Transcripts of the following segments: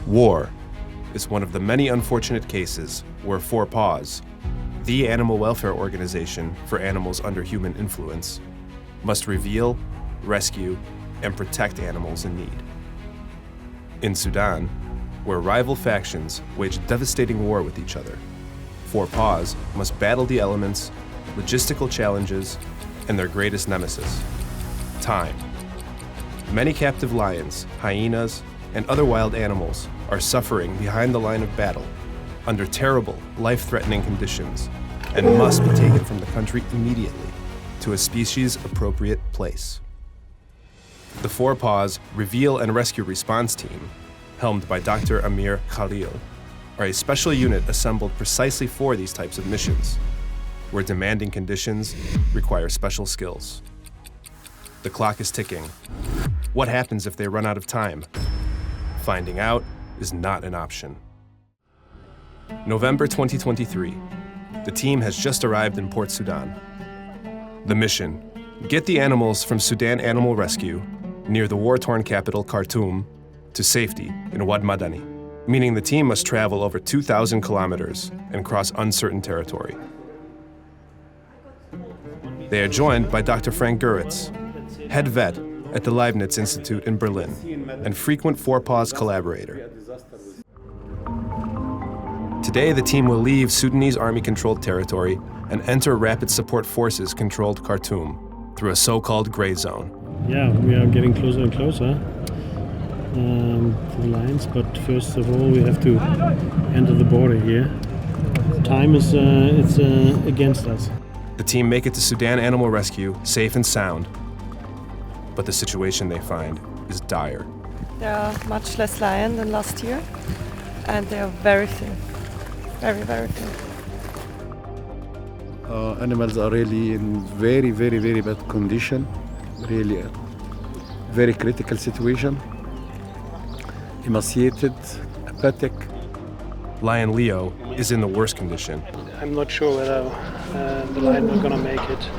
War is one of the many unfortunate cases where VIER PFOTEN, the animal welfare organization for animals under human influence, must reveal, rescue, and protect animals in need. In Sudan, where rival factions wage devastating war with each other, VIER PFOTEN must battle the elements, logistical challenges, and their greatest nemesis, time. Many captive lions, hyenas, and other wild animals are suffering behind the line of battle under terrible, life-threatening conditions and must be taken from the country immediately to a species-appropriate place. The VIER PFOTEN Reveal and Rescue Response Team, helmed by Dr. Amir Khalil, are a special unit assembled precisely for these types of missions, where demanding conditions require special skills. The clock is ticking. What happens if they run out of time? Finding out is not an option. November 2023. The team has just arrived in Port Sudan. The mission: get the animals from Sudan Animal Rescue, near the war-torn capital Khartoum, to safety in Wad Madani, meaning the team must travel over 2,000 kilometers and cross uncertain territory. They are joined by Dr. Frank Guritz, head vet at the Leibniz Institute in Berlin, and frequent VIER PFOTEN collaborator. Today, the team will leave Sudanese army-controlled territory and enter Rapid Support Forces-controlled Khartoum through a so-called gray zone. Yeah, we are getting closer and closer to the lines, but first of all, we have to enter the border here. Time is against us. The team make it to Sudan Animal Rescue safe and sound, but the situation they find is dire. There are much less lions than last year, and they are very thin. Very, very thin. Animals are really in very, very, very bad condition. Really a very critical situation. Emaciated, apathetic. Lion Leo is in the worst condition. I'm not sure whether the lion is gonna make it.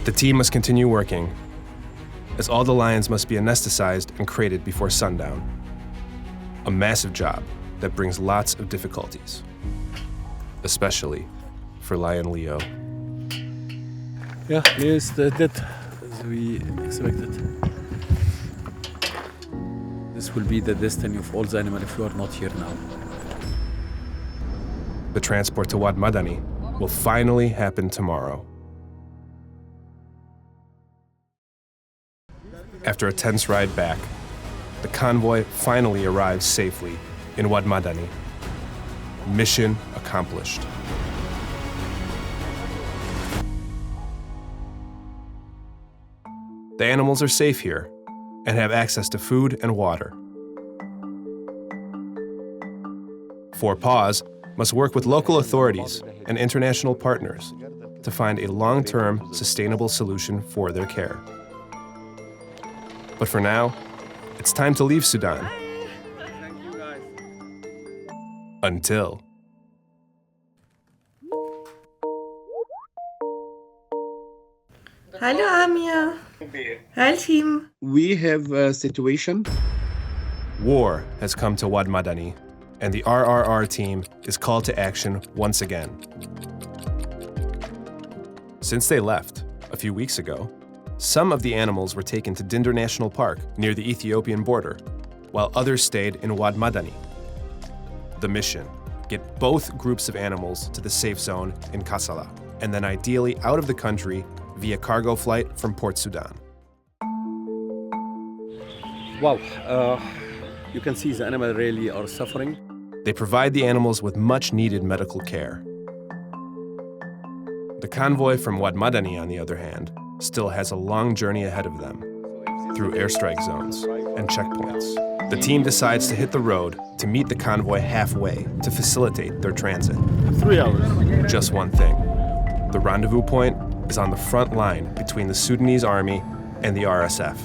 The team must continue working, as all the lions must be anesthetized and crated before sundown. A massive job that brings lots of difficulties, especially for Lion Leo. Yeah, Leo is dead, as we expected. This will be the destiny of all the animals if you are not here now. The transport to Wad Madani will finally happen tomorrow. After a tense ride back, the convoy finally arrives safely in Wad Madani. Mission accomplished. The animals are safe here and have access to food and water. VIER PFOTEN must work with local authorities and international partners to find a long-term, sustainable solution for their care. But for now, it's time to leave Sudan. Until. Hallo Amir. Hi team. We have a situation. War has come to Wad Madani, and the RRR team is called to action once again. Since they left a few weeks ago, some of the animals were taken to Dinder National Park near the Ethiopian border, while others stayed in Wad Madani. The mission: get both groups of animals to the safe zone in Kassala, and then ideally out of the country via cargo flight from Port Sudan. Wow, you can see the animals really are suffering. They provide the animals with much-needed medical care. The convoy from Wad Madani, on the other hand, still has a long journey ahead of them through airstrike zones and checkpoints. The team decides to hit the road to meet the convoy halfway to facilitate their transit. 3 hours. Just one thing: the rendezvous point is on the front line between the Sudanese army and the RSF,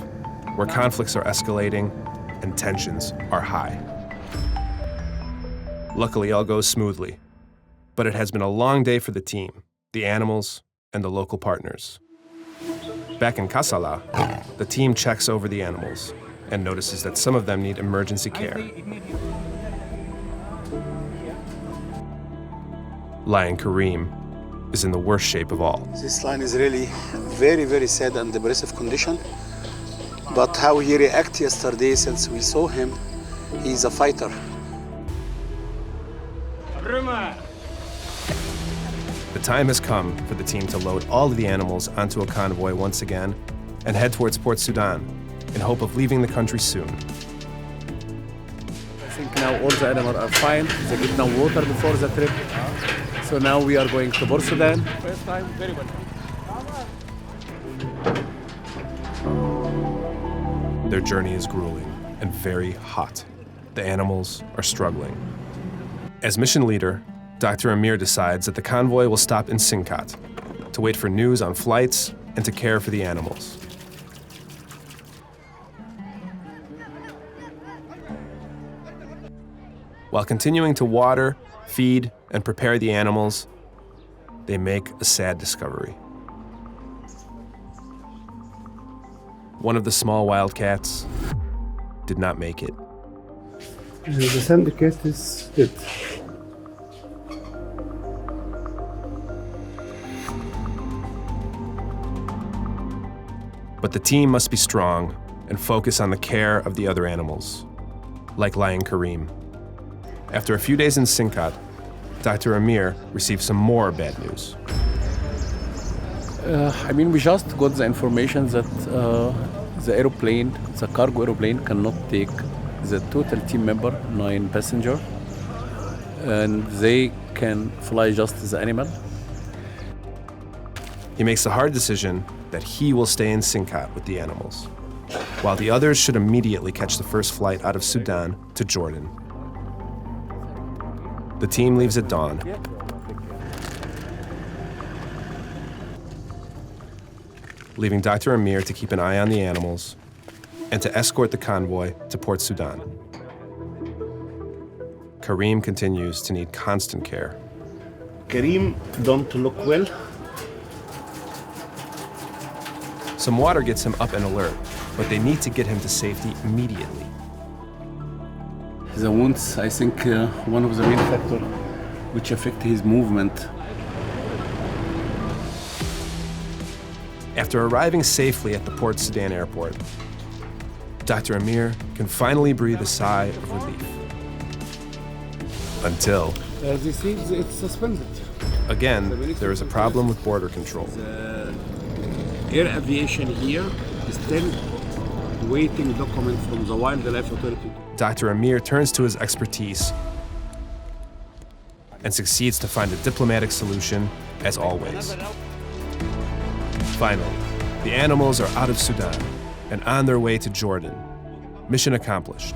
where conflicts are escalating and tensions are high. Luckily, all goes smoothly, but it has been a long day for the team, the animals, and the local partners. Back in Kassala, the team checks over the animals, and notices that some of them need emergency care. Lion Kareem is in the worst shape of all. This lion is really very, very sad and depressive condition. But how he reacted yesterday since we saw him, he's a fighter. The time has come for the team to load all of the animals onto a convoy once again and head towards Port Sudan in hope of leaving the country soon. I think now all the animals are fine. They get no water before the trip. So now we are going to Port Sudan. First time, very good. Their journey is grueling and very hot. The animals are struggling. As mission leader, Dr. Amir decides that the convoy will stop in Sinkat to wait for news on flights and to care for the animals. While continuing to water, feed, and prepare the animals, they make a sad discovery. One of the small wildcats did not make it. The syndicate is dead. But the team must be strong and focus on the care of the other animals, like Lion Kareem. After a few days in Sinkat, Dr. Amir received some more bad news. We just got the information that the aeroplane, the cargo aeroplane, cannot take the total team member, 9 passengers, and they can fly just the animal. He makes the hard decision that he will stay in Sinkat with the animals, while the others should immediately catch the first flight out of Sudan to Jordan. The team leaves at dawn. Leaving Dr. Amir to keep an eye on the animals and to escort the convoy to Port Sudan. Kareem continues to need constant care. Kareem don't look well. Some water gets him up and alert, but they need to get him to safety immediately. The wounds, I think, one of the main factors which affect his movement. After arriving safely at the Port Sudan airport, Dr. Amir can finally breathe a sigh of relief. Until, As you see, it's suspended. again, there is a problem with border control. Air aviation here is still waiting document from the Wildlife Authority. Dr. Amir turns to his expertise and succeeds to find a diplomatic solution, as always. Finally, the animals are out of Sudan and on their way to Jordan. Mission accomplished.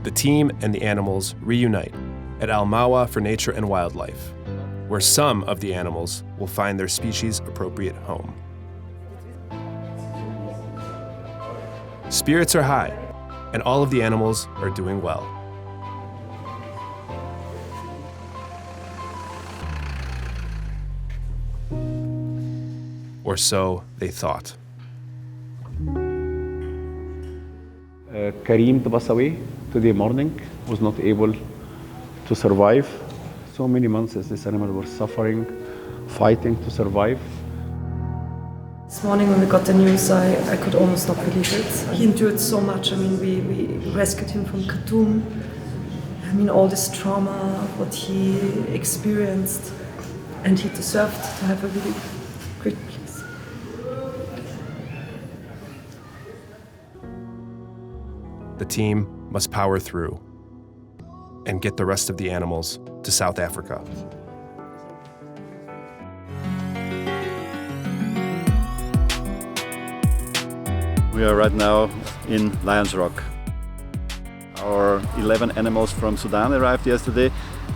The team and the animals reunite at Al Mawa for Nature and Wildlife, where some of the animals will find their species-appropriate home. Spirits are high, and all of the animals are doing well. Or so they thought. Kareem passed away today morning, was not able to survive. So many months as this animal was suffering, fighting to survive. This morning when we got the news, I could almost not believe it. He endured so much. We rescued him from Khartoum. All this trauma, what he experienced, and he deserved to have a really great place. The team must power through and get the rest of the animals to South Africa. We are right now in Lions Rock. Our 11 animals from Sudan arrived yesterday,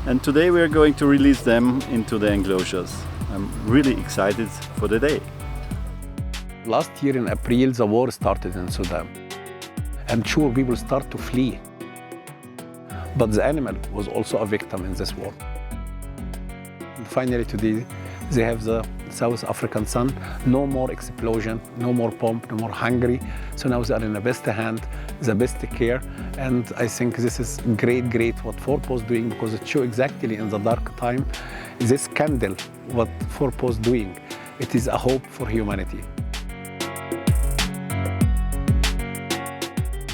and today we are going to release them into the enclosures. I'm really excited for the day. Last year in April, the war started in Sudan. I'm sure people start to flee. But the animal was also a victim in this war. And finally today, They have the South African sun. No more explosion, no more bomb, no more hungry. So now they are in the best hand, the best care. And I think this is great what Forpost doing, because it shows exactly in the dark time, this candle, what Forpost doing. It is a hope for humanity.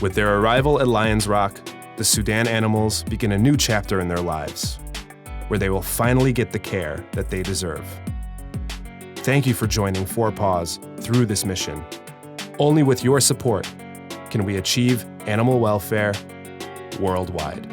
With their arrival at Lions Rock, the Sudan animals begin a new chapter in their lives, where they will finally get the care that they deserve. Thank you for joining 4 Paws through this mission. Only with your support can we achieve animal welfare worldwide.